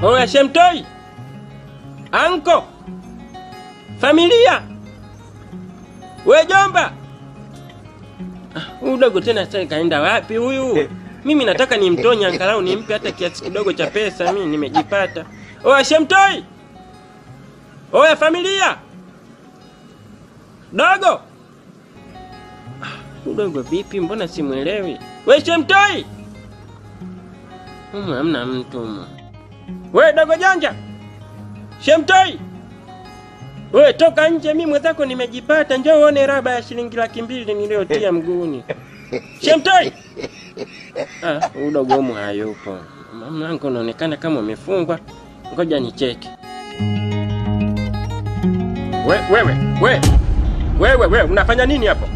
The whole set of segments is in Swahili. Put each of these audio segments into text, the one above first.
Oya Shemtoi, anko, familia, we jomba. Udogo tena sasa kaenda wapi huyu? Mimi nataka nimtonye angalau nimpe hata kiasi kidogo cha pesa, mimi nimejipata. Oya Shemtoi, oya familia, dogo. Udogo vipi, mbona simuelewi? We Shemtoi, hamna mtu. We dogo janja, Shemtoi, we toka nje, mimi mwenzako nimejipata. Njoo uone raba ya shilingi 200,000 niliyotia mguuni. Shemtoi. Udogo mu hayupo. Mlango unaonekana kama umefungwa. Ngoja nicheke. Wewe unafanya nini hapo?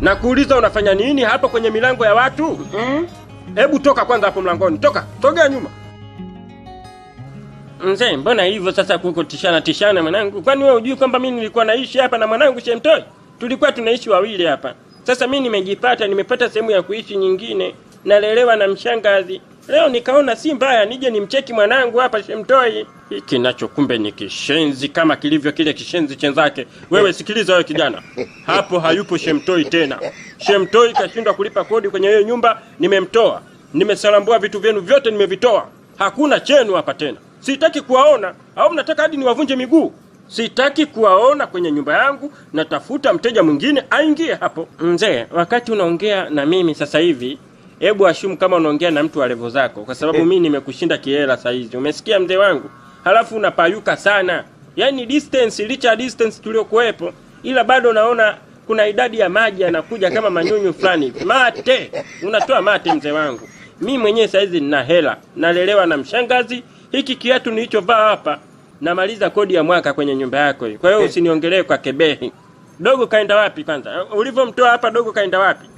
Nakuuliza unafanya nini hapo kwenye milango ya watu? Hebu toka kwanza hapo mlangoni. Toka, sogea nyuma. Mzee, mbona hivyo sasa kuko tishana mwanangu? Kwani wewe hujui kwamba mimi nilikuwa naishi hapa na mwanangu Shemtoi? Tulikuwa tunaishi wawili hapa. Sasa mimi nimepata sehemu ya kuishi nyingine. Nalelewa na mshangazi. Leo nikaona si mbaya nije nimcheki mwanangu hapa Shemtoi. Kinacho kumbe ni kishenzi kama kilivyo kile kishenzi chenzake. Wewe sikiliza wewe kijana. Hapo hayupo Shemtoi tena. Shemtoi kashindwa kulipa kodi kwenye hiyo nyumba, nimemtoa. Nimesalambua vitu vyenu vyote nimevitoa. Hakuna chenu hapa tena. Sitaki kuwaona, au mnataka hadi niwavunje miguu? Sitaki kuwaona kwenye nyumba yangu, natafuta mteja mwingine aingie hapo. Mzee, wakati unaongea na mimi sasa hivi, hebu ashumu kama unaongea na mtu wa level zako, kwa sababu mimi nimekushinda kihela saa hizi. Umesikia mzee wangu? Halafu unapayuka sana. Yaani licha distance tuliokuepo, ila bado naona kuna idadi ya maji yanakuja kama manyunyu fulani. Mate, unatoa mate mzee wangu. Mimi mwenyewe saa hizi nina hela, nalelewa na mshangazi. Hiki kiatu nilichovaa hapa, namaliza kodi ya mwaka kwenye nyumba yako hii. Kwa hiyo usiniongelee kwa kebehi. Dogo kaenda wapi kwanza? Ulivyomtoa hapa dogo kaenda wapi?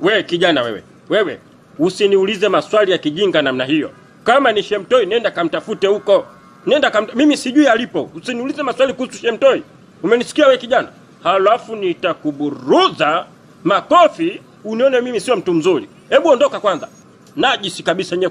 We kijana wewe. Usiniulize maswali ya kijinga namna hiyo. Kama ni Shemtoi nenda kamtafute huko. Mimi sijui alipo. Usiniulize maswali kuhusu Shemtoi. Umenisikia wewe kijana? Halafu nitakuburuza makofi unione mimi sio mtu mzuri. Hebu ondoka kwanza. Najisi kabisa nye